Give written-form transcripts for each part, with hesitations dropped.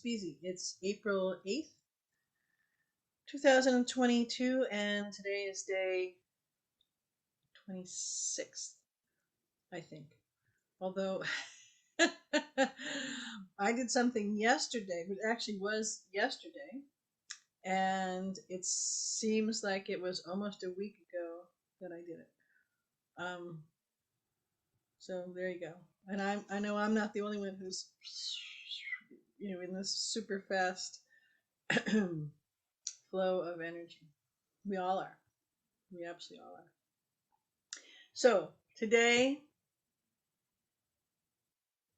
Speezy. It's April 8th, 2022, and today is day 26th, I think. Although I did something yesterday, but it actually was yesterday, and it seems like it was almost a week ago that I did it. Um, so there you go. And I know I'm not the only one who's in this super fast flow of energy. We all are. We absolutely all are. So today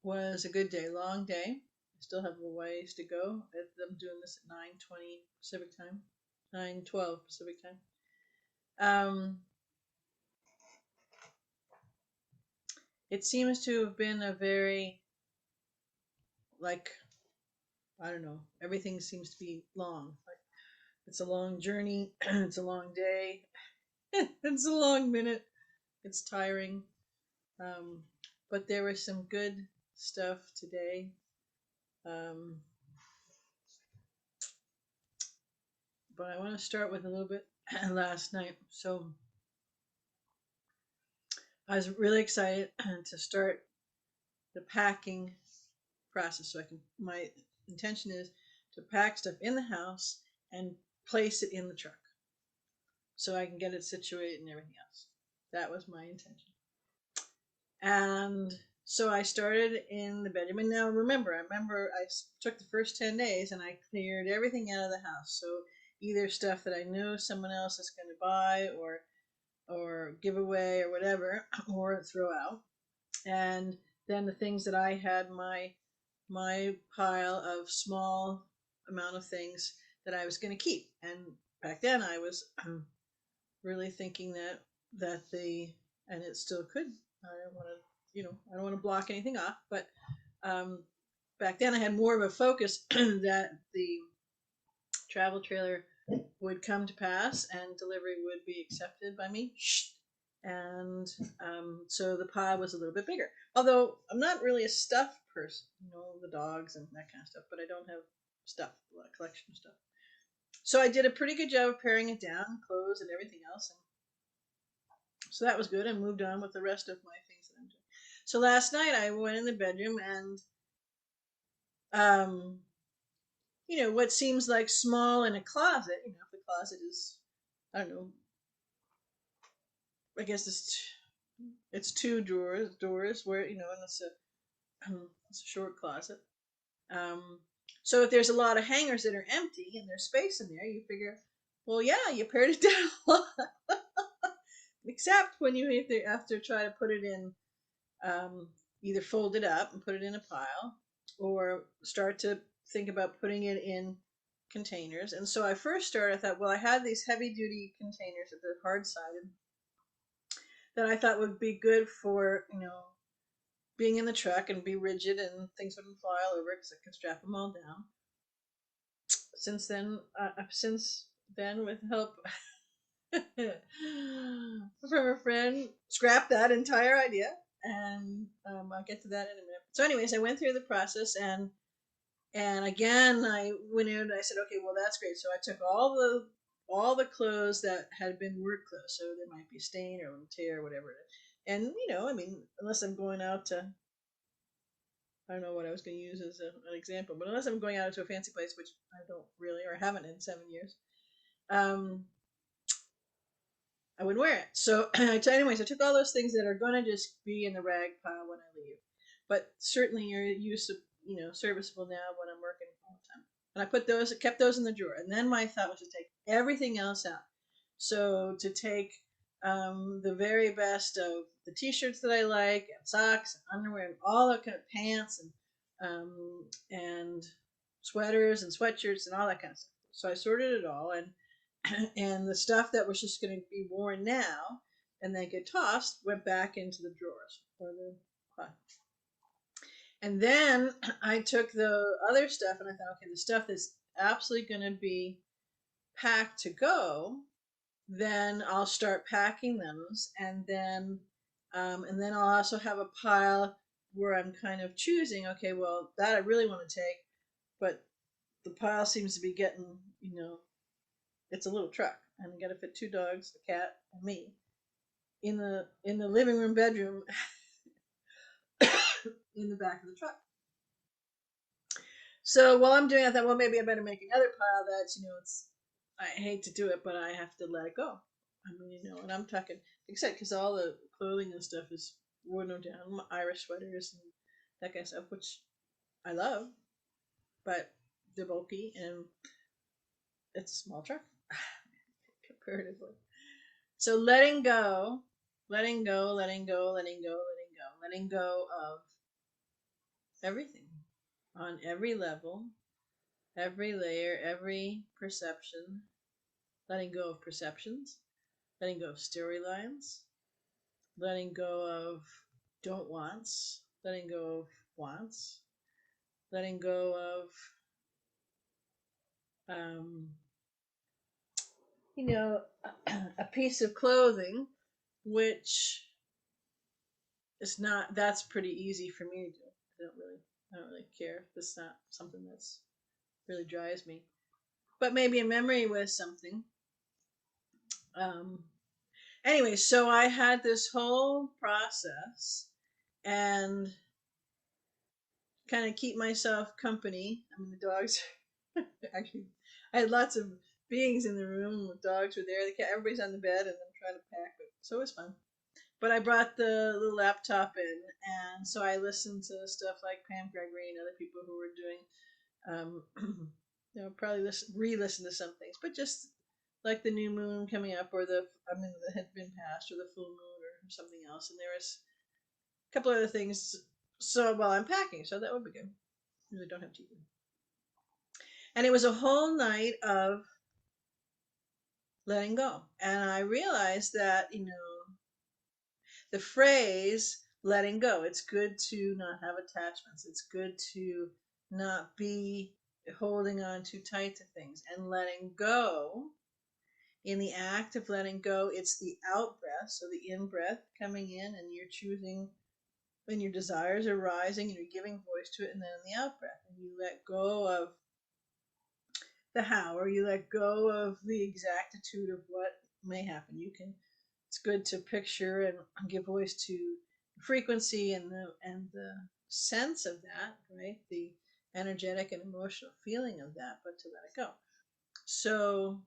was a good day, long day. I still have a ways to go. I'm doing this at 9:20 Pacific time, 9:12 Pacific time. Um, it seems to have been a very like I don't know. Everything seems to be long. Like it's a long journey. It's a long day. It's a long minute. It's tiring. Um, but there was some good stuff today. Um, but I want to start with a little bit last night. So I was really excited to start the packing process. So I can, my intention is to pack stuff in the house and place it in the truck so I can get it situated and everything else. That was my intention. And so I started in the bedroom. And now remember, I took the first 10 days and I cleared everything out of the house. So either stuff that I knew someone else is going to buy or give away or whatever, or throw out. And then the things that I had my pile of small amount of things that I was going to keep. And back then I was really thinking that the and it still could. I don't want to I don't want to block anything off, but um, back then I had more of a focus that the travel trailer would come to pass and delivery would be accepted by me. And so the pile was a little bit bigger. Although I'm not really a stuffed person, the dogs and that kind of stuff, but I don't have stuff, a lot of collection of stuff. So I did a pretty good job of paring it down, clothes and everything else. And so that was good. I moved on with the rest of my things that I'm doing. So last night I went in the bedroom and um, what seems like small in a closet, if the closet is, I don't know, I guess it's two doors where, and it's a short closet. Um, so if there's a lot of hangers that are empty and there's space in there, you figure, well, yeah, you pared it down a lot. Except when you have to try to put it in, um, either fold it up and put it in a pile, or start to think about putting it in containers. And so I first started, I thought, well, I had these heavy duty containers that are hard sided that I thought would be good for, being in the truck and be rigid and things wouldn't fly all over because I could strap them all down. Since then, with help from a friend, scrapped that entire idea, and I'll get to that in a minute. So, anyways, I went through the process, and again, I went in and I said, okay, well, that's great. So I took all the clothes that had been work clothes, so there might be a stain or a tear or whatever it is. And I mean, unless I'm going out to, I don't know what I was going to use as an example, but unless I'm going out to a fancy place, which I don't really or haven't in 7 years, um, I would wear it. So, anyways, I took all those things that are going to just be in the rag pile when I leave, but certainly are use serviceable now when I'm working all the time. And kept those in the drawer. And then my thought was to take everything else out. So to take the very best of the t-shirts that I like, and socks, and underwear, and all that kind of pants, and sweaters and sweatshirts and all that kind of stuff. So I sorted it all, and the stuff that was just going to be worn now and then get tossed went back into the drawers or the closet. And then I took the other stuff and I thought, okay, the stuff that's absolutely going to be packed to go, then I'll start packing those, and then I'll also have a pile where I'm kind of choosing. Okay, well, that I really want to take, but the pile seems to be getting, it's a little truck, and I got to fit two dogs, a cat, and me in the living room bedroom in the back of the truck. So while I'm doing it, I thought, well, maybe I better make another pile that's, it's, I hate to do it, but I have to let it go. I mean, and I'm talking, except because all the clothing and stuff is worn down, my Irish sweaters and that kind of stuff, which I love, but they're bulky and it's a small truck comparatively. So letting go, letting go, letting go, letting go, letting go of everything on every level, every layer, every perception, letting go of perceptions, letting go of storylines, letting go of don't wants, letting go of wants, letting go of, you know, a piece of clothing, which is not, that's pretty easy for me to do. I don't really care if it's not something that's really drives me. But maybe a memory with something. Um, anyway, so I had this whole process and kind of keep myself company. I mean, the dogs actually, I had lots of beings in the room. The dogs were there. Everybody's on the bed, and I'm trying to pack it, so it was fun. But I brought the little laptop in, and so I listened to stuff like Pam Gregory and other people who were doing, probably re-listen to some things, but just like the new moon coming up, or that had been passed, or the full moon, or something else. And there was a couple other things. So while I'm packing, so that would be good. Really don't have TV. And it was a whole night of letting go. And I realized that, the phrase letting go, it's good to not have attachments. It's good to not be holding on too tight to things. And letting go, in the act of letting go, it's the out breath. So the in breath coming in, and you're choosing when your desires are rising and you're giving voice to it, and then in the out breath, and you let go of the how, or you let go of the exactitude of what may happen. It's good to picture and give voice to frequency and the sense of that, right? The energetic and emotional feeling of that, but to let it go. So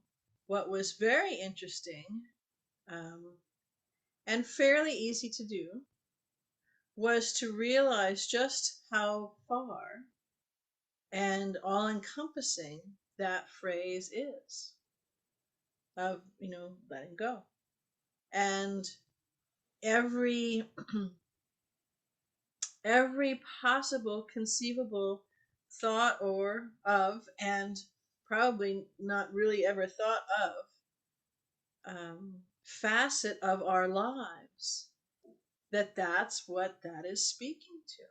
what was very interesting, um, and fairly easy to do, was to realize just how far and all encompassing that phrase is of, letting go. And every every possible conceivable thought or of, and probably not really ever thought of, facet of our lives, that's what that is speaking to.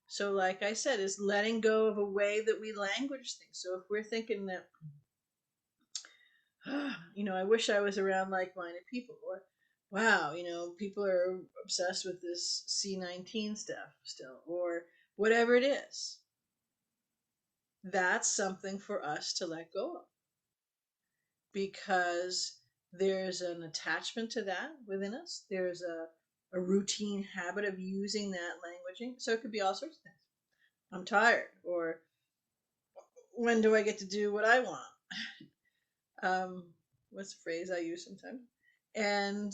So like I said, is letting go of a way that we language things. So if we're thinking that I wish I was around like-minded people, or wow, people are obsessed with this C19 stuff still, or whatever it is. That's something for us to let go of, because there's an attachment to that within us. There's a routine habit of using that languaging. So it could be all sorts of things. I'm tired, or when do I get to do what I want? Um, what's a phrase I use sometimes? And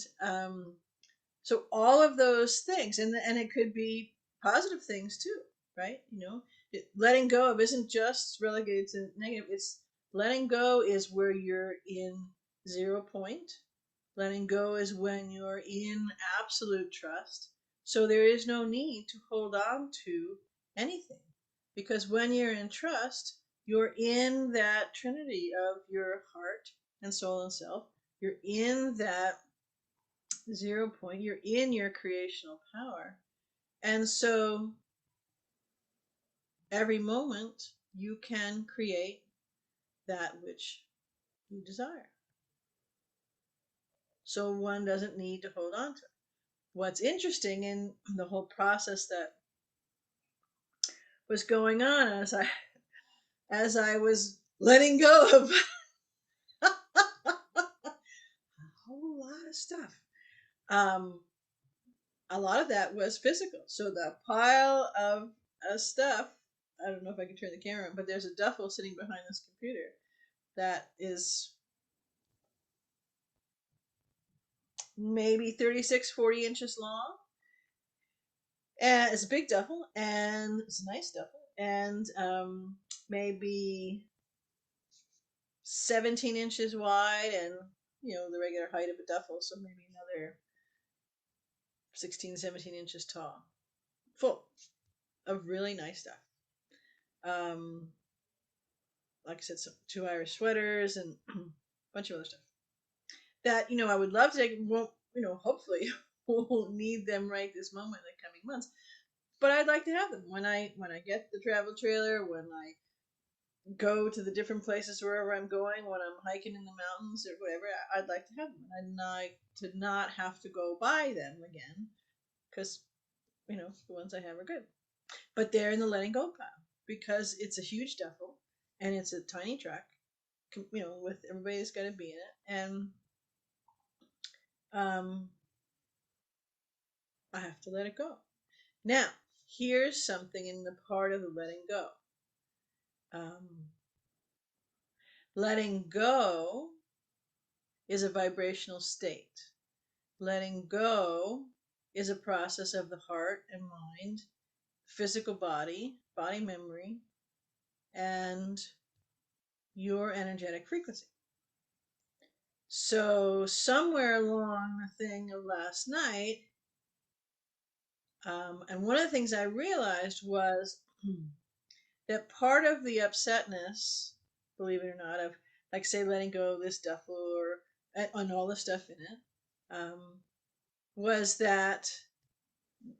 so all of those things, and it could be positive things too, right? Letting go of isn't just relegated to negative. It's letting go is where you're in 0 point. Letting go is when you're in absolute trust. So there is no need to hold on to anything, because when you're in trust, you're in that trinity of your heart and soul and self. You're in that 0 point. You're in your creational power. And so every moment you can create that which you desire. So one doesn't need to hold on to it. What's interesting in the whole process that was going on as as I was letting go of a whole lot of stuff. Um, a lot of that was physical. So the pile of stuff, I don't know if I can turn the camera on, but there's a duffel sitting behind this computer that is maybe 36, 40 inches long. And it's a big duffel, and it's a nice duffel, and maybe 17 inches wide, and the regular height of a duffel, so maybe another 16, 17 inches tall, full of really nice stuff. Um, like I said, some two Irish sweaters and a bunch of other stuff that I would love to take. Won't hopefully won't need them right this moment in the coming months, but I'd like to have them when I get the travel trailer, when I go to the different places wherever I'm going, when I'm hiking in the mountains or whatever. I'd like to have them. I'd like to not have to go buy them again because the ones I have are good. But they're in the letting go pile because it's a huge duffel and it's a tiny truck, with everybody that's got to be in it, and um, I have to let it go. Now, here's something in the part of the letting go. Um, Letting go is a vibrational state. Letting go is a process of the heart and mind, physical body memory, and your energetic frequency. So, somewhere along the thing of last night, and one of the things I realized was that part of the upsetness, believe it or not, of like say letting go of this duffel or and all the stuff in it, was that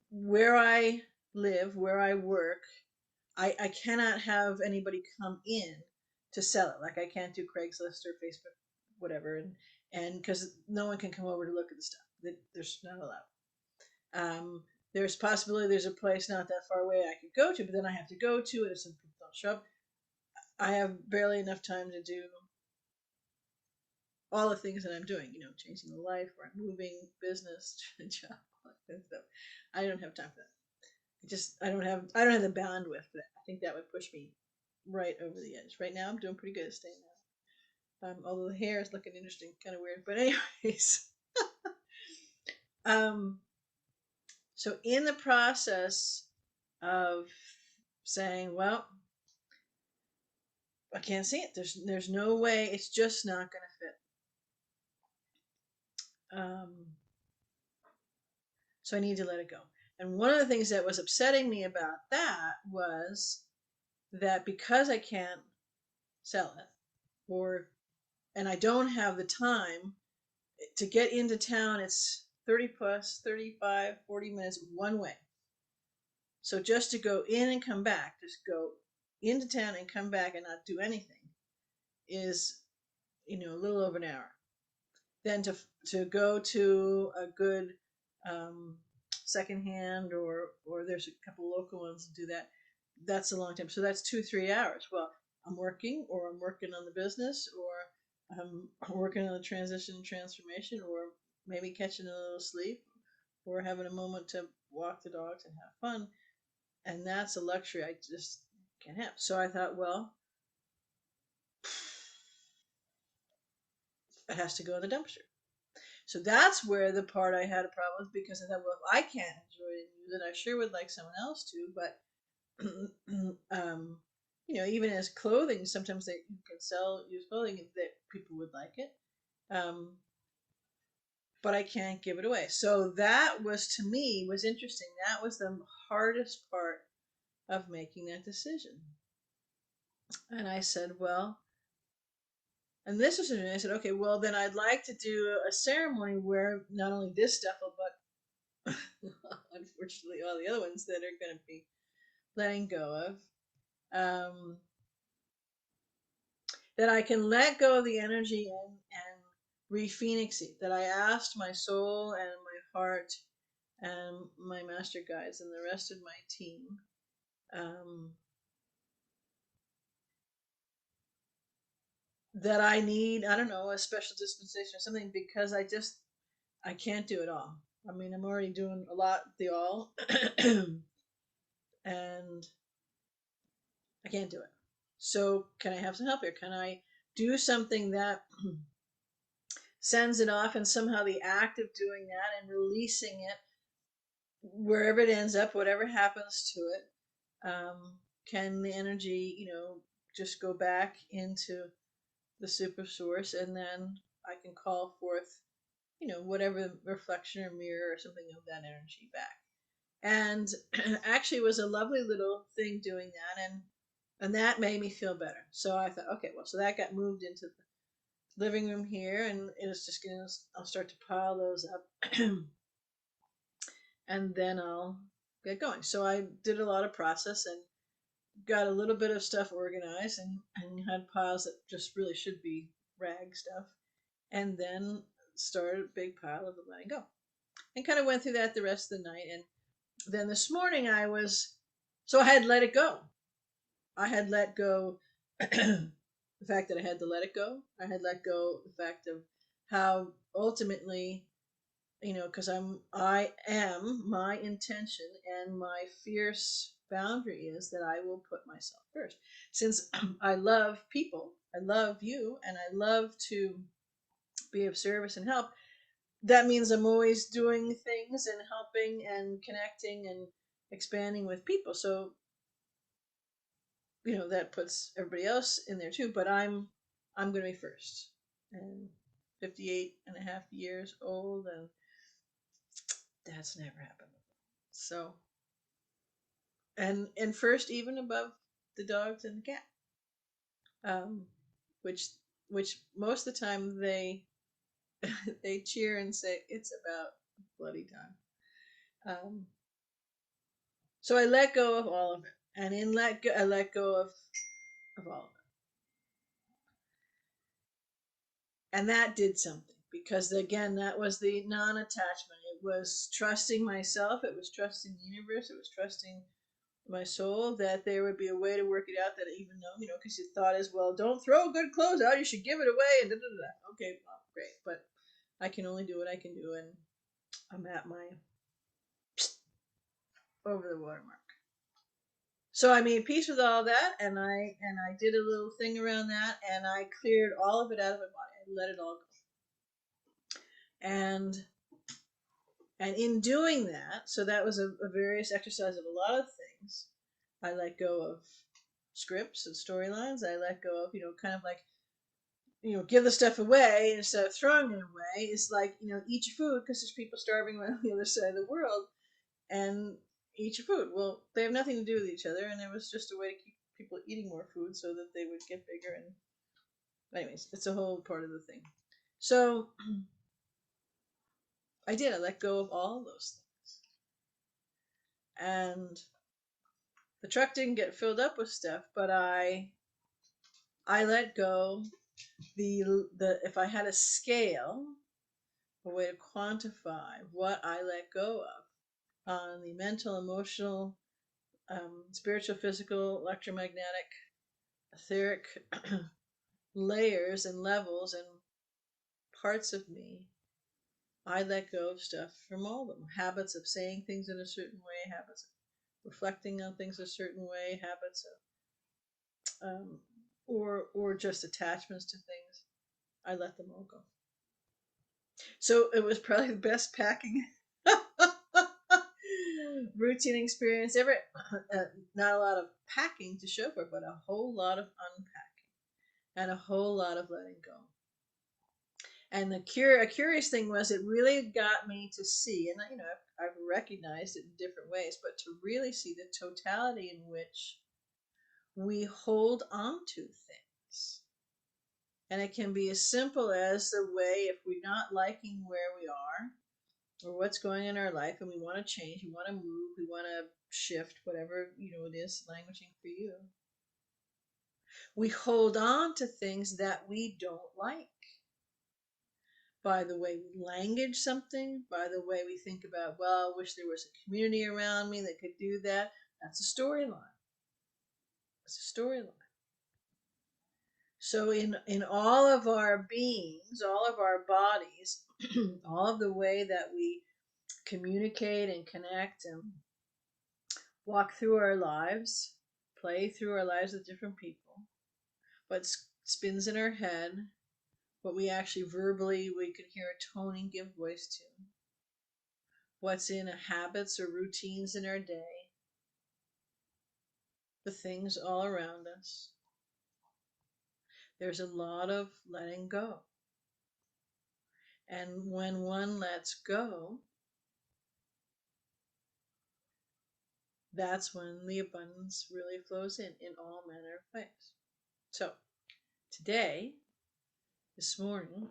where I live, where I work, I cannot have anybody come in to sell it. Like I can't do Craigslist or Facebook, whatever, and because no one can come over to look at the stuff. There's not allowed. There's possibility there's a place not that far away I could go to, but then I have to go to it if some people don't show up. I have barely enough time to do all the things that I'm doing, changing the life, or I'm moving, business, job, all that kind of stuff. I don't have time for that. I don't have the bandwidth for that. I think that would push me right over the edge. Right now, I'm doing pretty good at staying out. Although the hair is looking interesting, kind of weird. But anyways, um, so in the process of saying, well, I can't see it. There's no way. It's just not going to fit. So I need to let it go. And one of the things that was upsetting me about that was that because I can't sell it, or and I don't have the time to get into town, it's 30 plus 35, 40 minutes one way. So just to go in and come back, just go into town and come back and not do anything is, a little over an hour. Then to go to a good um, secondhand, or there's a couple local ones that do that. That's a long time. So that's 2-3 hours. Well, I'm working, or I'm working on the business, or I'm working on the transition and transformation, or maybe catching a little sleep, or having a moment to walk the dogs and have fun. And that's a luxury I just can't have. So I thought, well, it has to go in the dumpster. So that's where the part I had a problem with, because I thought, well, if I can't enjoy it and use it, I sure would like someone else to. But even as clothing, sometimes you can sell used clothing that people would like it, um, but I can't give it away. So that was, to me, was interesting. That was the hardest part of making that decision. And I said, well, and this was interesting. I said, okay, well, then I'd like to do a ceremony where not only this stuff, but unfortunately all the other ones that are going to be letting go of, um, that I can let go of the energy and re-phoenix it. That I asked my soul and my heart and my master guides and the rest of my team, um, that I need, I don't know, a special dispensation or something because I can't do it all. I mean, I'm already doing a lot, the all, and I can't do it. So, can I have some help here? Can I do something that sends it off, and somehow the act of doing that and releasing it, wherever it ends up, whatever happens to it, can the energy, just go back into the super source, and then I can call forth, whatever reflection or mirror or something of that energy back. And actually, it was a lovely little thing doing that, and that made me feel better. So I thought, okay, well, so that got moved into the living room here, and it was just gonna. I'll start to pile those up, and then I'll get going. So I did a lot of process and got a little bit of stuff organized, and had piles that just really should be rag stuff, and then started a big pile of letting go, and kind of went through that the rest of the night. And then this morning so I had let it go. I had let go the fact that I had to let it go. I had let go the fact of how ultimately, because I am my intention, and my fierce boundary is that I will put myself first. Since I love people, I love you, and I love to be of service and help, that means I'm always doing things and helping and connecting and expanding with people. So, that puts everybody else in there too, but I'm going to be first. And 58 and a half years old, and that's never happened. So, and first even above the dogs and the cat. Um which which most of the time they cheer and say it's about bloody time. So I let go of all of it. And in let go I let go of all of it. And that did something, because again, that was the non-attachment. It was trusting myself, it was trusting the universe, it was trusting my soul that there would be a way to work it out, that even though, because your thought is, well, don't throw good clothes out, you should give it away, and da da da. Okay, well, great, but I can only do what I can do, and I'm at my over the watermark. So I made peace with all that, and I did a little thing around that, and I cleared all of it out of my body. I let it all go. And in doing that, so that was a various exercise of a lot of things. I let go of scripts and storylines. I let go of, kind of like, give the stuff away instead of throwing it away. It's like, eat your food, because there's people starving on the other side of the world, and eat your food. Well, they have nothing to do with each other, and it was just a way to keep people eating more food so that they would get bigger. And anyways, it's a whole part of the thing. So I did. I let go of all of those things, and the truck didn't get filled up with stuff, but I let go. The If I had a scale, a way to quantify what I let go of on the mental, emotional, spiritual, physical, electromagnetic, etheric layers and levels and parts of me, I let go of stuff from all of them. Habits of saying things in a certain way, habits of reflecting on things a certain way, habits of or just attachments to things. I let them all go. So it was probably the best packing routine experience ever. Not a lot of packing to show for, but a whole lot of unpacking and a whole lot of letting go. And a curious thing was, it really got me to see, and I've recognized it in different ways, but to really see the totality in which we hold on to things. And it can be as simple as the way, if we're not liking where we are or what's going on in our life, and we want to change, we want to move, we want to shift, whatever it is, languaging for you. We hold on to things that we don't like, by the way we language something, by the way we think about, well, I wish there was a community around me that could do that. That's a storyline. It's a storyline. So in all of our beings, all of our bodies, all of the way that we communicate and connect and walk through our lives, play through our lives with different people, what spins in our head, what we actually verbally we can hear a tone and give voice to, what's in habits or routines in our day, the things all around us. There's a lot of letting go. And when one lets go, that's when the abundance really flows in all manner of ways. So today, this morning,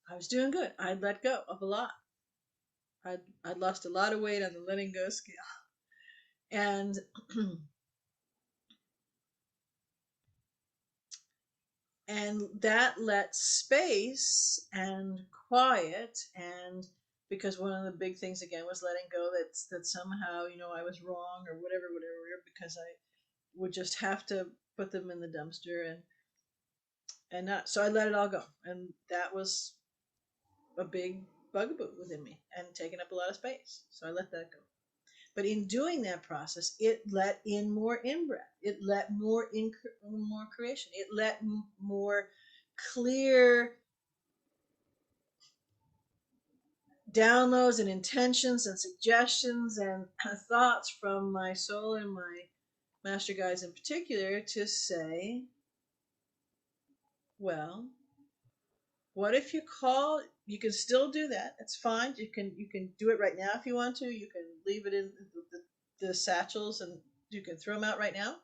I was doing good. I'd let go of a lot. I'd lost a lot of weight on the letting go scale. And and that lets space and quiet, and because one of the big things again was letting go that somehow, I was wrong or whatever, because I would just have to put them in the dumpster and not, so I let it all go, and that was a big bugaboo within me and taking up a lot of space, so I let that go. But in doing that process, it let in more in breath. It let more creation. It let more clear downloads and intentions and suggestions and thoughts from my soul and my master guides in particular to say, well, what if you can still do that. It's fine. You can do it right now if you want to. You can leave it in the satchels and you can throw them out right now.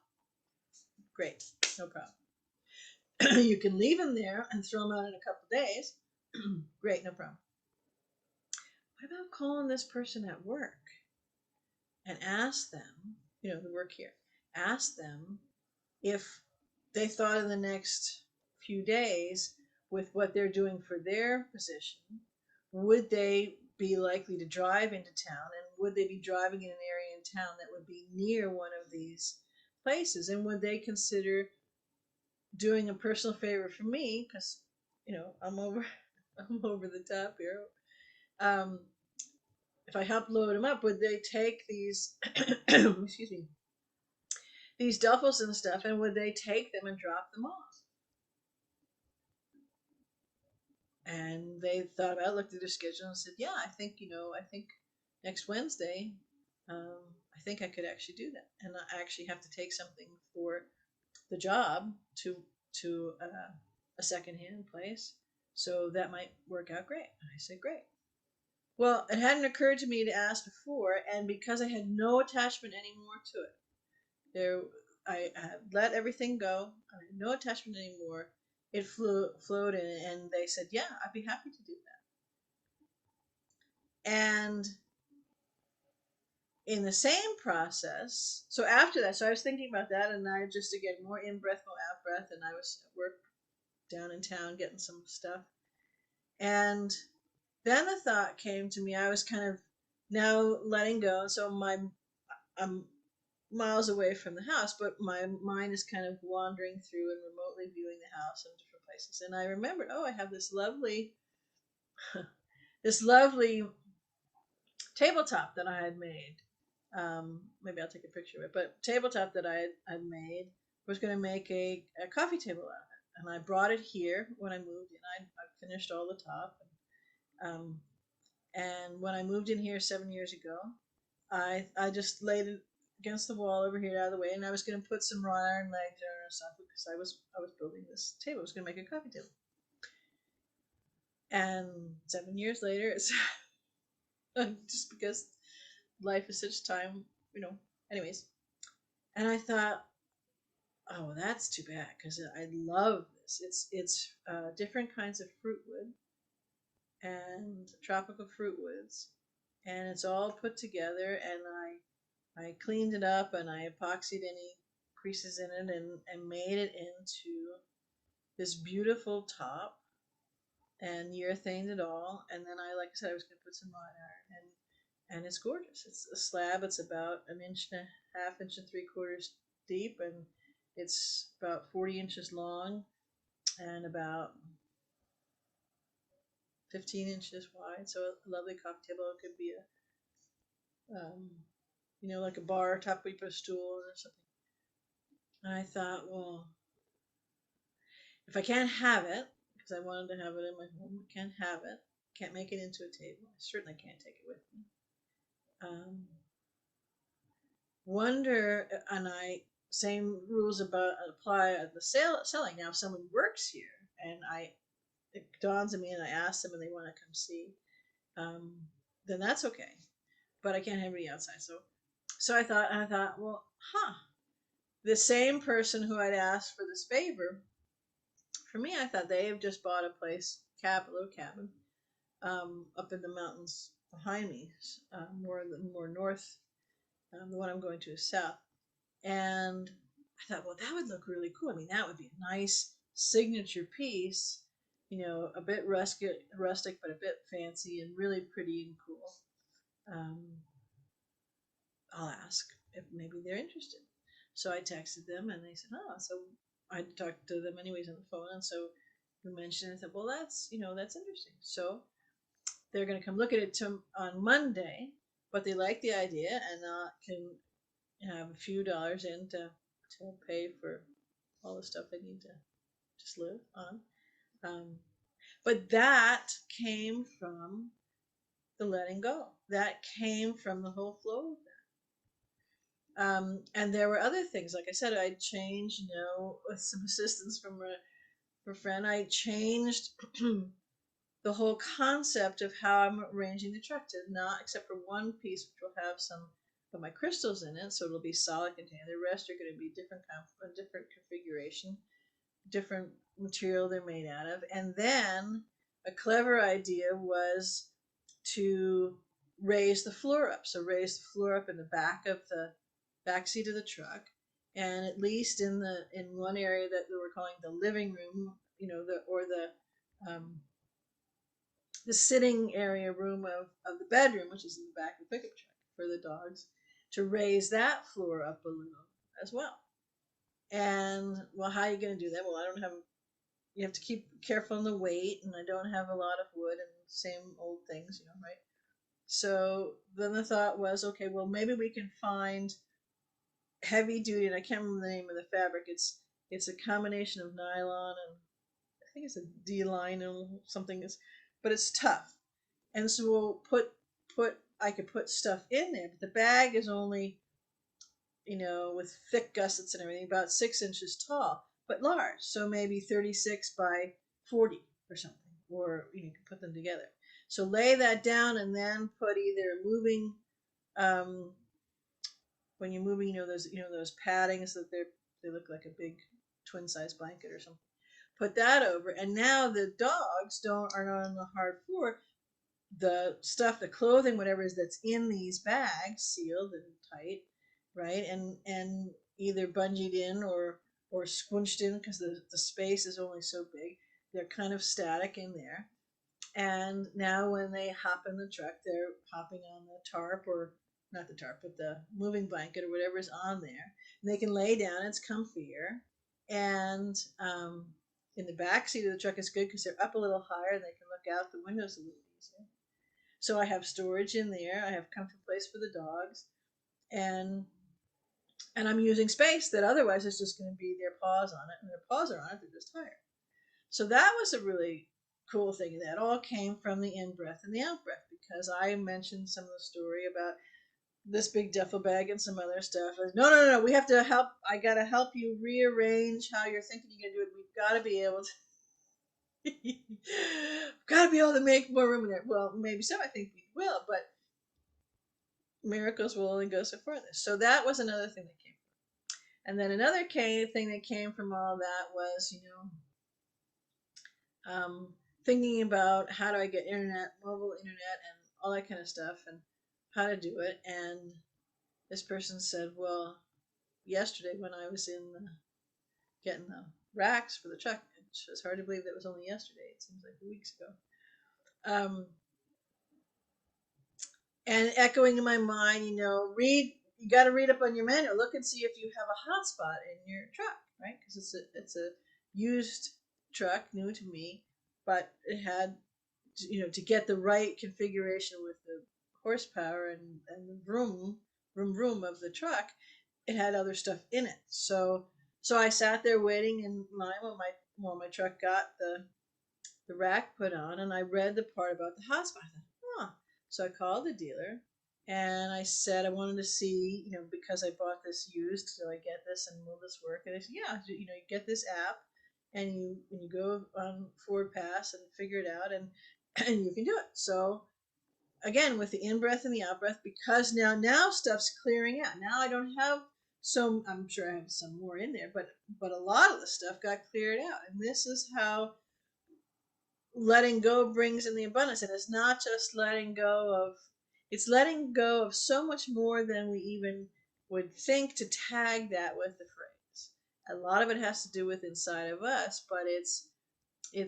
Great. No problem. You can leave them there and throw them out in a couple days. Great, no problem. What about calling this person at work and ask them, the work here, ask them if they thought in the next few days with what they're doing for their position, would they be likely to drive into town, and would they be driving in an area in town that would be near one of these places, and would they consider doing a personal favor for me, because I'm over I'm over the top here. Um, if I help load them up, would they take these excuse me, these duffels and stuff, and would they take them and drop them off? And they thought about it, looked at their schedule, and said, "Yeah, I think next Wednesday, I think I could actually do that, and I actually have to take something for the job to a secondhand place, so that might work out great." And I said, "Great." Well, it hadn't occurred to me to ask before, and because I had no attachment anymore to it, there I had let everything go. I had no attachment anymore. It flowed in, and they said, "Yeah, I'd be happy to do that." And in the same process, so after that, so I was thinking about that, and I just again more in breath, more out breath, and I was at work down in town getting some stuff, and then the thought came to me. I was kind of now letting go, so I'm miles away from the house, but my mind is kind of wandering through and remotely viewing the house in different places. And I remembered, oh, I have this lovely, this lovely tabletop that I had made. Maybe I'll take a picture of it, but tabletop that I made, was going to make a coffee table out of it. And I brought it here when I moved in. I finished all the top. Um, and when I moved in here 7 years ago, I just laid it against the wall over here out of the way, and I was going to put some wrought iron legs or something because I was building this table. I was going to make a coffee table. And 7 years later, it's just because life is such time, Anyways, and I thought, oh, that's too bad because I love this. It's different kinds of fruit wood and tropical fruit woods, and it's all put together. And I cleaned it up and I epoxied any creases in it and made it into this beautiful top and urethaned it all. And then like I said, I was going to put some wrought iron, and it's gorgeous. It's a slab. It's about an inch and a half, inch and 3/4 deep, It's about 40 inches long and about 15 inches wide. So a lovely coffee table. It could be like a bar top where you put a stool or something. And I thought, well, if I can't have it, because I wanted to have it in my home, I can't have it, can't make it into a table. I certainly can't take it with me. Wonder, and I same rules about apply at the selling. Now, if someone works here and it dawns on me and I ask them and they want to come see, um, then that's okay. But I can't have anybody outside. So I thought, well, the same person who I'd asked for this favor for me, I thought they have just bought a little cabin, up in the mountains behind me, more north. The one I'm going to is south, and I thought, well, that would look really cool. I mean, that would be a nice signature piece, a bit rustic, but a bit fancy and really pretty and cool. I'll ask if maybe they're interested. So I texted them and they said, oh, so I talked to them anyways on the phone. And so we mentioned it. I said, well, that's interesting. So they're going to come look at it on Monday, but they like the idea and can have a few dollars in to pay for all the stuff they need to just live on. Um, but that came from the letting go. That came from the whole flow of and there were other things. Like I said, I changed, with some assistance from a friend, I changed the whole concept of how I'm arranging the truck to not, except for one piece, which will have some of my crystals in it, so it'll be solid container. The rest are going to be a different configuration, different material they're made out of. And then a clever idea was to raise the floor up. So raise the floor up in the back of the back seat of the truck, and at least in one area that we were calling the living room, the sitting area room of the bedroom, which is in the back of the pickup truck for the dogs, to raise that floor up a little as well. And well, how are you going to do that? Well, I don't have. You have to keep careful on the weight, and I don't have a lot of wood and same old things, right? So then the thought was, okay, well, maybe we can find heavy duty, and I can't remember the name of the fabric. It's a combination of nylon and I think it's a D-line or something. But it's tough, and so we'll put I could put stuff in there, but the bag is only with thick gussets and everything about 6 inches tall, but large, so maybe 36 by 40 or something, or you can put them together. So lay that down and then put either moving when you're moving, those paddings that they look like a big twin size blanket or something. Put that over, and now the dogs are not on the hard floor. The stuff, the clothing, whatever is that's in these bags, sealed and tight, right, and either bungeed in or squinched in because the space is only so big. They're kind of static in there. And now when they hop in the truck, they're hopping on the tarp, or not the tarp, but the moving blanket or whatever is on there. And they can lay down, it's comfier. And in the back seat of the truck is good because they're up a little higher and they can look out the windows a little easier. So I have storage in there. I have comfy place for the dogs. And I'm using space that otherwise is just going to be their paws on it. And their paws are on it, they're just tired. So that was a really cool thing. That all came from the in-breath and the out-breath, because I mentioned some of the story about this big duffel bag and some other stuff. No, we have to help. I got to help you rearrange how you're thinking you're going to do it. We've got to be able to got to be able to make more room in there. Well, maybe so. I think we will, but miracles will only go so far. So that was another thing that came. And then another thing that came from all that was, thinking about how do I get internet, mobile internet, and all that kind of stuff, and how to do it. And this person said, well, yesterday when I was getting the racks for the truck, it's hard to believe that was only yesterday. It seems like weeks ago. And echoing in my mind, you got to read up on your manual. Look and see if you have a hotspot in your truck. right? Because it's a used truck, new to me, but it had, to get the right configuration with the horsepower and the room of the truck, it had other stuff in it. So I sat there waiting in line while my truck got the rack put on, and I read the part about the hotspot. I thought, huh. So I called the dealer and I said I wanted to see, because I bought this used, so I get this and will this work? And they said, yeah, you get this app and you go on Ford Pass and figure it out, and you can do it. So again, with the in breath and the out breath, because now stuff's clearing out. Now I don't have some. I'm sure I have some more in there, but a lot of the stuff got cleared out, and this is how letting go brings in the abundance. And it's not just letting go of, it's letting go of so much more than we even would think to tag that with the phrase. A lot of it has to do with inside of us, but it's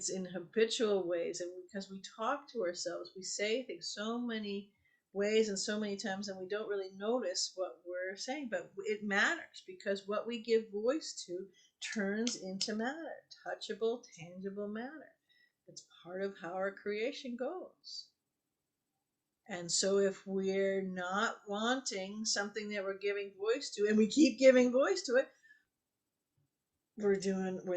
in habitual ways, and because we talk to ourselves, we say things so many ways and so many times, and we don't really notice what we're saying, but it matters because what we give voice to turns into matter, touchable, tangible matter. It's part of how our creation goes. And so if we're not wanting something that we're giving voice to, and we keep giving voice to it, we're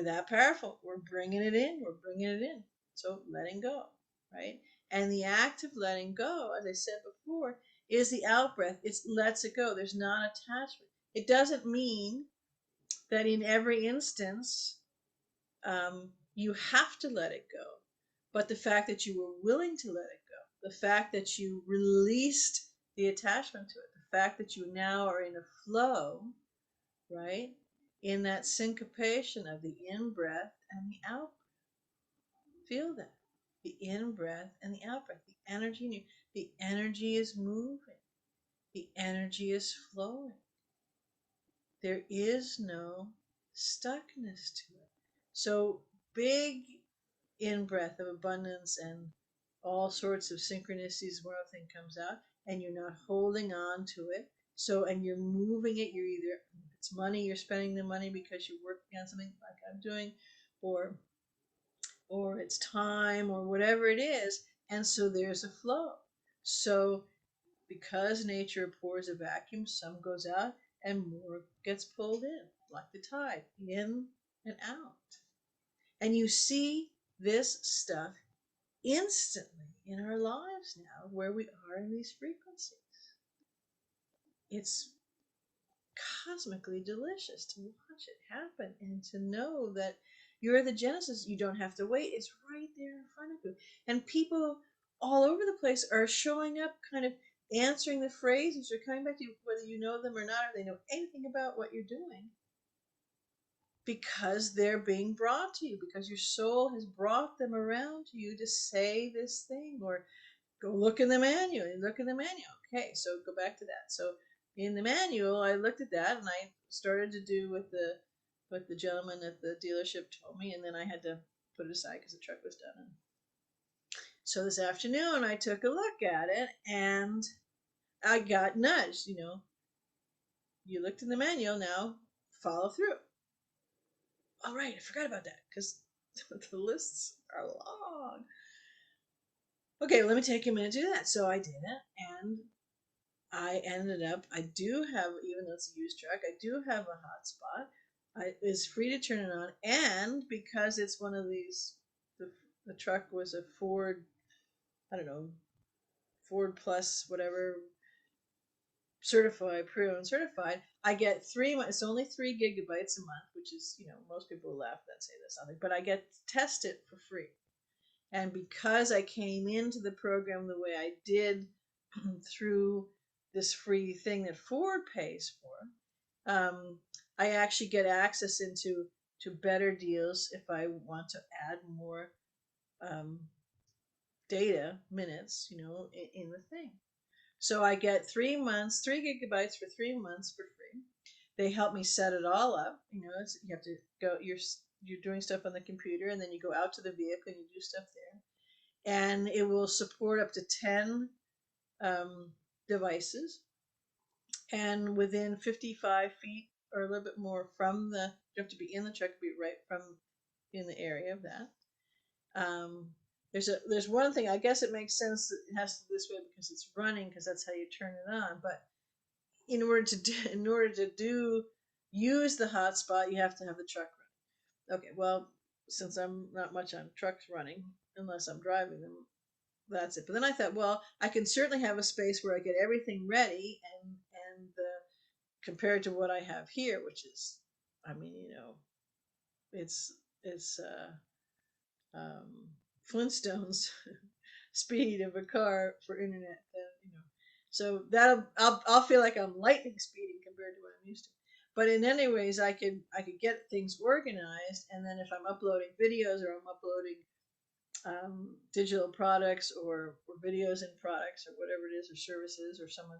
that powerful. We're bringing it in. We're bringing it in. So letting go, right? And the act of letting go, as I said before, is the out breath. It lets it go. There's non attachment. It doesn't mean that in every instance you have to let it go, but the fact that you were willing to let it go, the fact that you released the attachment to it, the fact that you now are in a flow, right? In that syncopation of the in breath and the out. Feel that. The in breath and the out breath. The energy in you. The energy is moving. The energy is flowing. There is no stuckness to it. So big in breath of abundance and all sorts of synchronicities where everything comes out, and you're not holding on to it. So, and you're moving it. You're either, if it's money, you're spending the money because you're working on something like I'm doing, or it's time, or whatever it is. And so there's a flow. So because nature pours a vacuum, some goes out and more gets pulled in, like the tide, in and out. And you see this stuff instantly in our lives now, where we are in these frequencies. It's cosmically delicious to watch it happen and to know that you're the genesis. You don't have to wait. It's right there in front of you. And people all over the place are showing up, kind of answering the phrases, or coming back to you, whether you know them or not, or they know anything about what you're doing, because they're being brought to you, because your soul has brought them around to you to say this thing, or go look in the manual. You look in the manual. Okay, so go back to that. So in the manual, I looked at that and I started to do what the gentleman at the dealership told me, and then I had to put it aside because the truck was done. And so this afternoon, I took a look at it and I got nudged. You looked in the manual, now follow through. All right, I forgot about that because the lists are long. Okay, let me take a minute to do that. So I did it, and I ended up, I do have, even though it's a used truck, I do have a hotspot. It's free to turn it on, and because it's one of these, the truck was a Ford, I don't know, Ford Plus, whatever, certified, pre-owned certified, I get it's only 3 gigabytes a month, which is, most people will laugh at that and say that's nothing, but I get to test it for free. And because I came into the program the way I did through this free thing that Ford pays for, I actually get access to better deals if I want to add more data minutes, in the thing. So I get 3 months, 3 gigabytes for 3 months for free. They help me set it all up. You have to go. You're doing stuff on the computer, and then you go out to the vehicle and you do stuff there. And it will support up to 10 devices, and within 55 feet or a little bit more from the. You have to be in the truck, be right from in the area of that. Um, there's one thing. I guess it makes sense that it has to be this way because it's running, because that's how you turn it on. But in order to do use the hotspot, you have to have the truck running. Okay, well, since I'm not much on trucks running unless I'm driving them, that's it. But then I thought, well, I can certainly have a space where I get everything ready, and compared to what I have here, which is, I mean, it's um, Flintstones speed of a car for internet. So that I'll feel like I'm lightning speeding compared to what I'm used to. But in any ways, I could get things organized, and then if I'm uploading videos or I'm uploading digital products or videos and products or whatever it is or services, or someone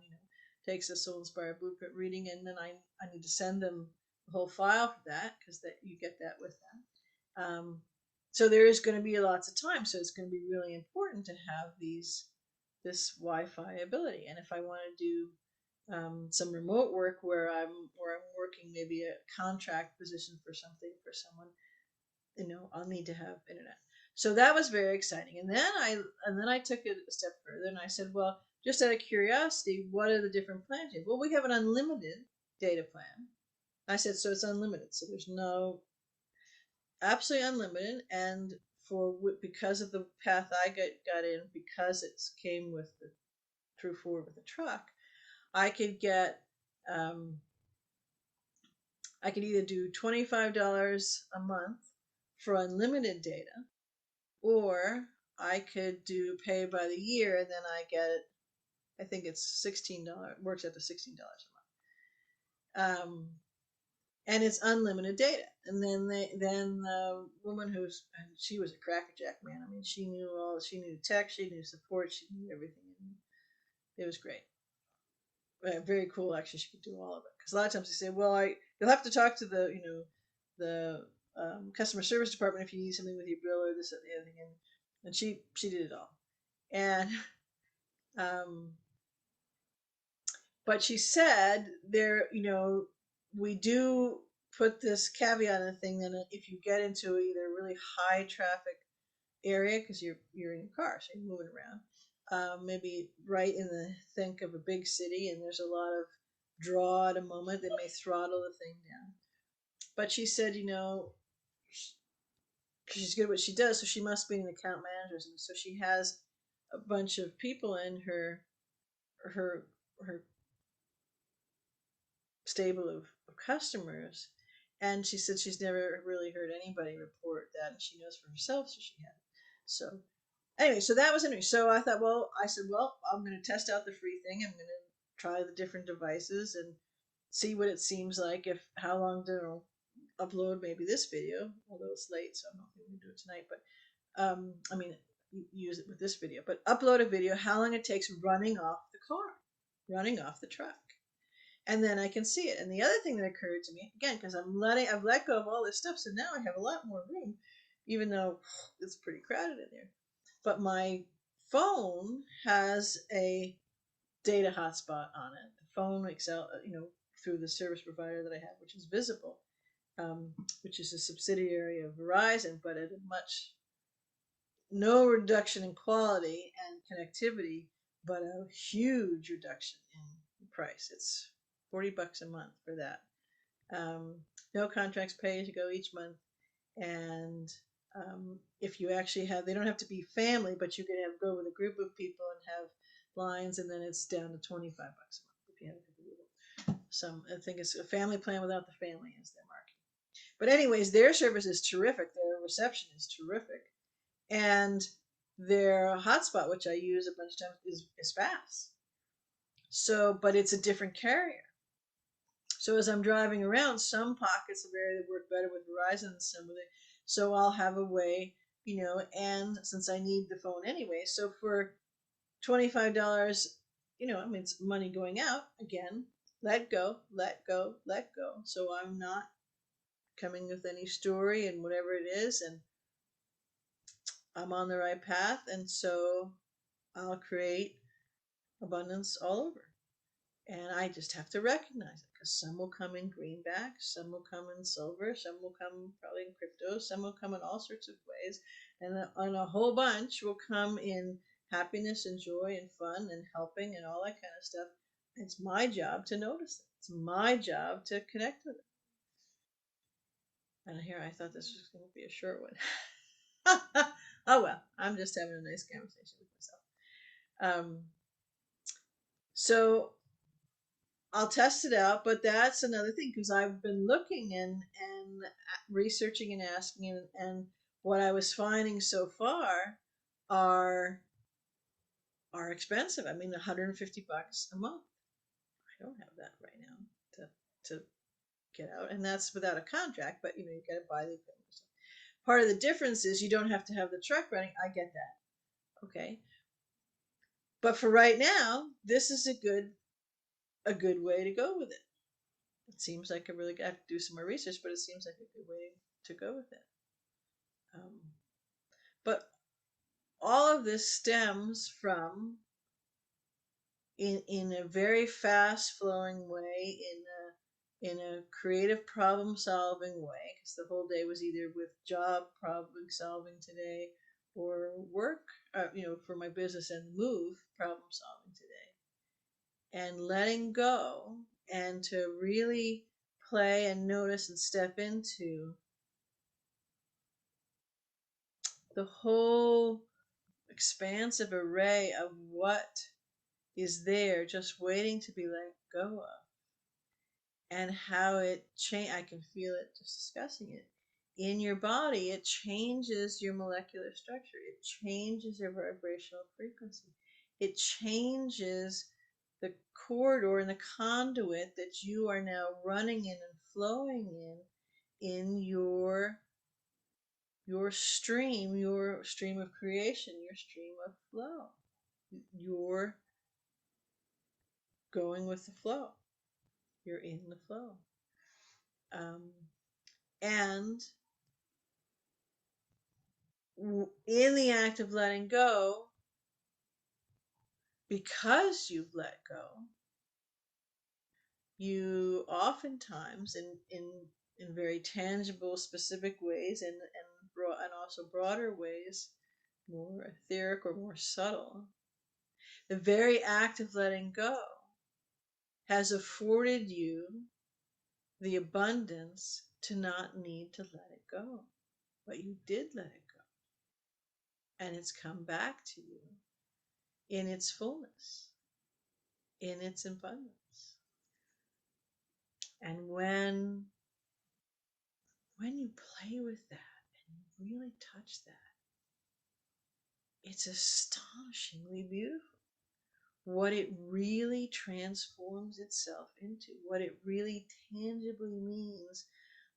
takes a Soul Inspired Blueprint reading, and then I need to send them the whole file for that, because that you get that with that. So there is going to be lots of time, so it's going to be really important to have this Wi-Fi ability. And if I want to do some remote work where I'm working maybe a contract position for something for someone, I'll need to have internet. So that was very exciting. And then I took it a step further, and I said, well, just out of curiosity, what are the different plans? Well, we have an unlimited data plan. I said, so it's unlimited. So there's no absolutely unlimited, and because of the path I got in, because it came with the through forward with the truck, I could get I could either do $25 a month for unlimited data, or I could do pay by the year, and then I think it's $16, works out to $16 a month. And it's unlimited data. And then the woman she was a crackerjack, man. I mean, she knew tech, she knew support, she knew everything. It was great. Very cool, actually. She could do all of it. Because a lot of times they say, well, you'll have to talk to the customer service department if you need something with your bill or this or the other thing. And she did it all. And um, but she said we do put this caveat in the thing that if you get into either a really high traffic area, because you're in your car, so you're moving around, maybe right in the think of a big city, and there's a lot of draw at a moment, they may throttle the thing down. But she said, she's good at what she does, so she must be an account manager, and so she has a bunch of people in her her stable of customers, and she said she's never really heard anybody report that, and she knows for herself, so she had. So anyway, so that was interesting. So I said, well, I'm going to test out the free thing. I'm going to try the different devices and see what it seems like. If how long to upload maybe this video, although it's late, so I'm not going to do it tonight. But I mean, use it with this video. But upload a video, how long it takes running off the car, running off the truck, and then I can see it. And the other thing that occurred to me, again, because I've let go of all this stuff, so now I have a lot more room, even though it's pretty crowded in there. But my phone has a data hotspot on it. The phone through the service provider that I have, which is Visible, which is a subsidiary of Verizon, but at a no reduction in quality and connectivity, but a huge reduction in price. It's $40 a month for that. No contracts, pay as you go each month, and if you actually they don't have to be family, but you can go with a group of people and have lines, and then it's down to $25 a month if you have a group of people. I think it's a family plan without the family as their marketing. But anyways, their service is terrific. Their reception is terrific, and their hotspot, which I use a bunch of times, is fast. So, but it's a different carrier. So as I'm driving around, some pockets of area work better with Verizon than some of it. So I'll have a way, and since I need the phone anyway, so for $25, I mean, it's money going out again. Let go, let go, let go. So I'm not coming with any story and whatever it is, and I'm on the right path, and so I'll create abundance all over. And I just have to recognize it, because some will come in greenback, some will come in silver, some will come probably in crypto, some will come in all sorts of ways, and a whole bunch will come in happiness and joy and fun and helping and all that kind of stuff. It's my job to notice it. It's my job to connect with it. And here I thought this was going to be a short one. Oh well, I'm just having a nice conversation with myself. So I'll test it out, but that's another thing, because I've been looking and researching and asking, and what I was finding so far are are expensive. I mean, $150 a month. I don't have that right now to get out, and that's without a contract. But you got to buy the equipment. Part of the difference is you don't have to have the truck running. I get that. Okay, but for right now, this is a good way to go with it. It seems like I have to do some more research, but it seems like a good way to go with it. Um, but all of this stems from, in a very fast flowing way, in a creative problem solving way, because the whole day was either with job problem solving today, or work, for my business, and move problem solving today, and letting go, and to really play and notice and step into the whole expansive array of what is there just waiting to be let go of, and how it change. I can feel it just discussing it in your body. It changes your molecular structure, it changes your vibrational frequency, it changes the corridor and the conduit that you are now running in and flowing in your stream of creation, your stream of flow. You're going with the flow. You're in the flow. Um, and in the act of letting go, because you've let go, you oftentimes, in very tangible, specific ways, and also broader ways, more etheric or more subtle, the very act of letting go has afforded you the abundance to not need to let it go. But you did let it go, and it's come back to you in its fullness, in its abundance. And when you play with that and you really touch that, it's astonishingly beautiful what it really transforms itself into, what it really tangibly means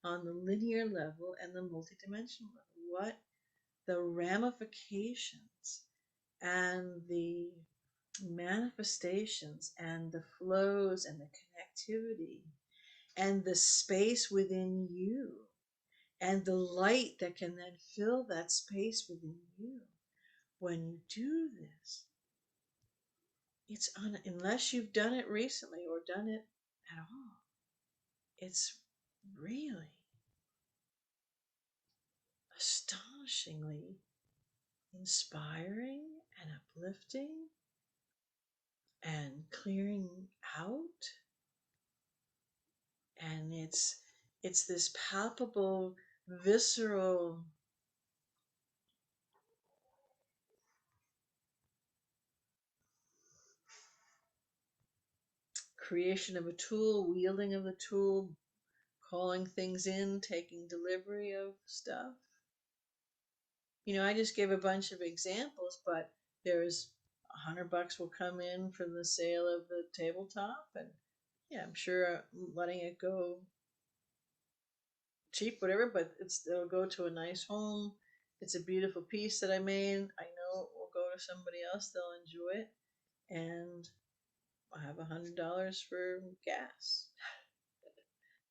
on the linear level and the multidimensional level, what the ramifications and the manifestations and the flows and the connectivity and the space within you and the light that can then fill that space within you. When you do this, unless you've done it recently or done it at all, it's really astonishingly inspiring and uplifting and clearing out. And it's this palpable, visceral creation of a tool, wielding of the tool, calling things in, taking delivery of stuff. I just gave a bunch of examples, but there's $100 will come in from the sale of the tabletop, and yeah, I'm sure letting it go cheap, whatever, but it'll go to a nice home. It's a beautiful piece that I made. I know it will go to somebody else. They'll enjoy it, and I have $100 for gas,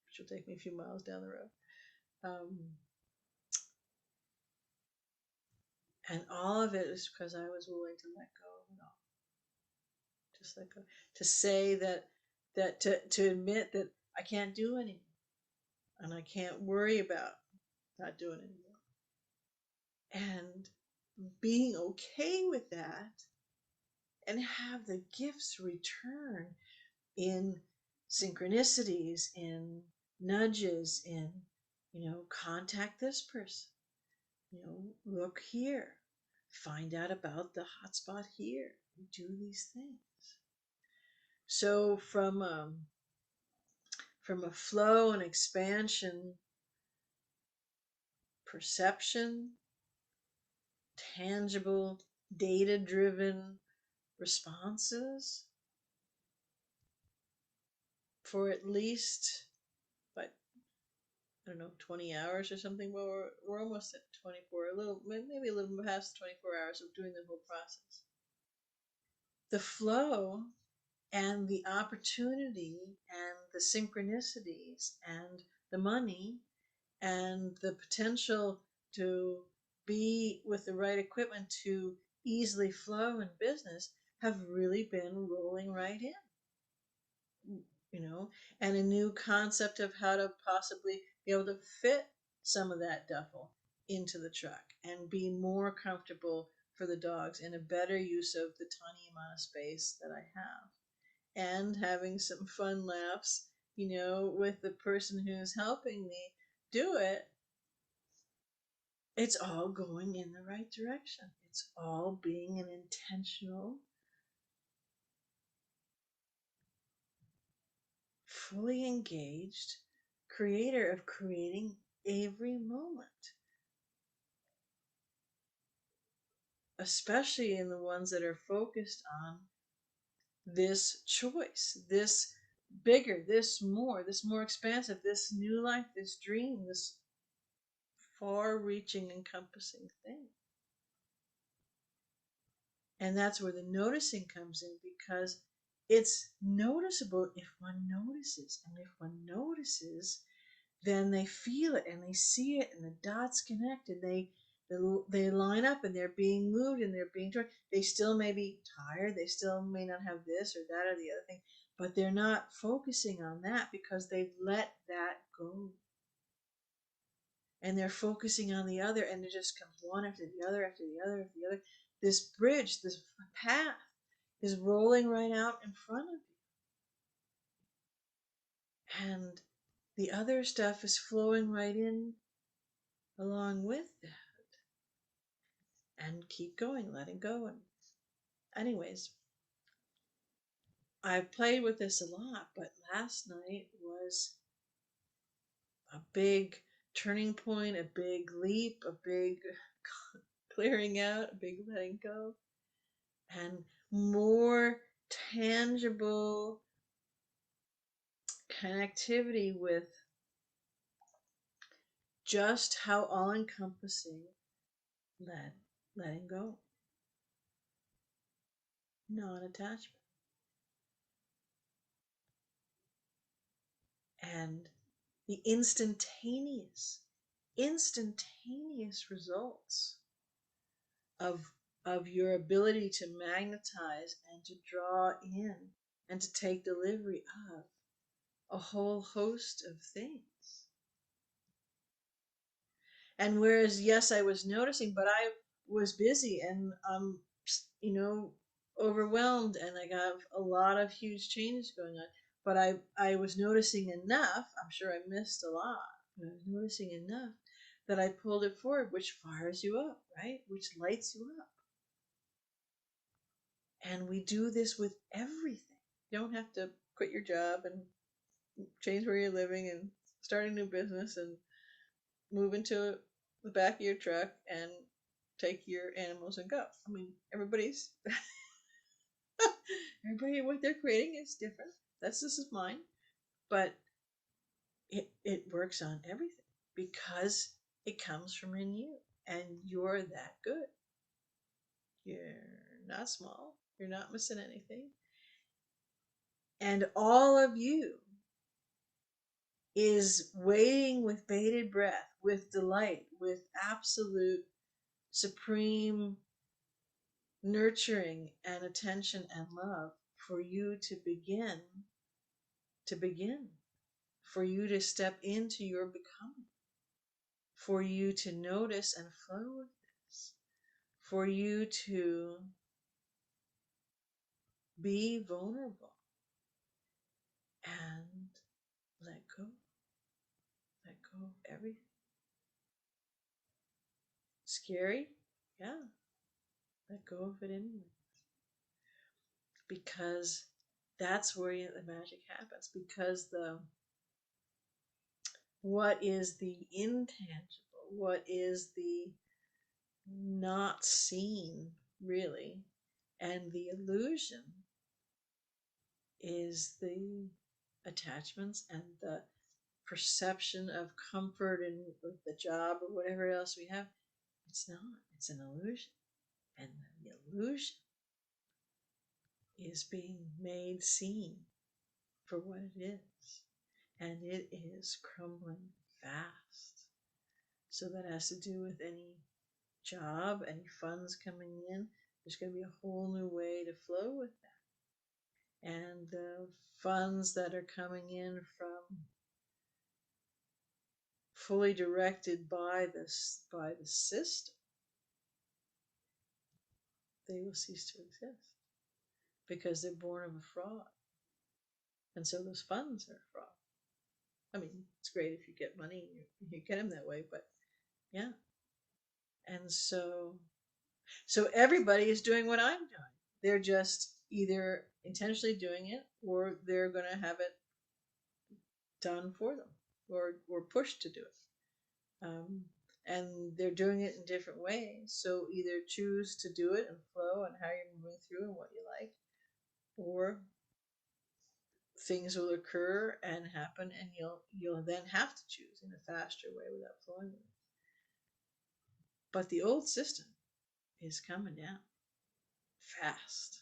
which will take me a few miles down the road. And all of it is because I was willing to let go of it all. Just let go. To say that that to admit that I can't do anymore and I can't worry about not doing anymore. And being okay with that and have the gifts return in synchronicities, in nudges, in, contact this person, look here, find out about the hotspot here, do these things. So from a flow and expansion perception, tangible, data driven responses for at least, but I don't know, 20 hours or something. Well, we're almost at 24, a little, maybe a little past 24 hours of doing the whole process. The flow and the opportunity and the synchronicities and the money and the potential to be with the right equipment to easily flow in business have really been rolling right in, and a new concept of how to possibly be able to fit some of that duffel into the truck and be more comfortable for the dogs in a better use of the tiny amount of space that I have, and having some fun laughs, with the person who's helping me do it. It's all going in the right direction. It's all being an intentional, fully engaged creator of creating every moment, especially in the ones that are focused on this choice, this bigger, this more expansive, this new life, this dream, this far reaching, encompassing thing. And that's where the noticing comes in, because it's noticeable if one notices. And if one notices, then they feel it and they see it and the dots connect and they line up and they're being moved and they're being turned. They still may be tired. They still may not have this or that or the other thing, but they're not focusing on that because they've let that go. And they're focusing on the other, and it just comes one after the other after the other after the other. This bridge, this path is rolling right out in front of you. And the other stuff is flowing right in along with that. And keep going, letting go. And anyways, I've played with this a lot, but last night was a big turning point, a big leap, a big clearing out, a big letting go, and more tangible connectivity with just how all encompassing letting go, non attachment, and the instantaneous results of your ability to magnetize and to draw in and to take delivery of a whole host of things. And whereas, yes, I was noticing, but I was busy and, overwhelmed, and I got a lot of huge changes going on. But I was noticing enough. I'm sure I missed a lot, but I was noticing enough that I pulled it forward, which fires you up, right? Which lights you up. And we do this with everything. You don't have to quit your job and change where you're living and start a new business and move into the back of your truck and take your animals and go. I mean, everybody what they're creating is different. This is mine, but it works on everything because it comes from in you, and you're that good. You're not small. You're not missing anything, and all of you is waiting with bated breath, with delight, with absolute supreme nurturing and attention and love for you to begin to begin, for you to step into your becoming, for you to notice and flow with this, for you to be vulnerable and let go. Let go of everything. Scary? Yeah. Let go of it anyway. Because that's where the magic happens. Because what is the intangible? What is the not seen, really? And the illusion is the attachments and the perception of comfort and with the job or whatever else we have. It's not. It's an illusion. And the illusion is being made seen for what it is. And it is crumbling fast. So that has to do with any job, any funds coming in. There's going to be a whole new way to flow with that. And the funds that are coming in from fully directed by the system, they will cease to exist because they're born of a fraud. And so those funds are a fraud. I mean, it's great if you get money and you get them that way, but yeah. And so everybody is doing what I'm doing. They're just either intentionally doing it or they're going to have it done for them or pushed to do it. And they're doing it in different ways. So either choose to do it and flow and how you're moving through and what you like, or things will occur and happen and you'll then have to choose in a faster way without flowing with it. But the old system is coming down fast.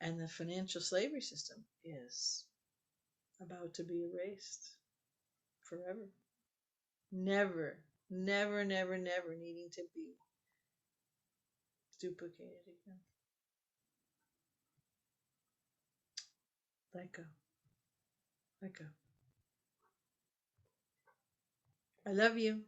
And the financial slavery system is about to be erased forever. Never, never, never, never needing to be duplicated again. Let go. Let go. I love you.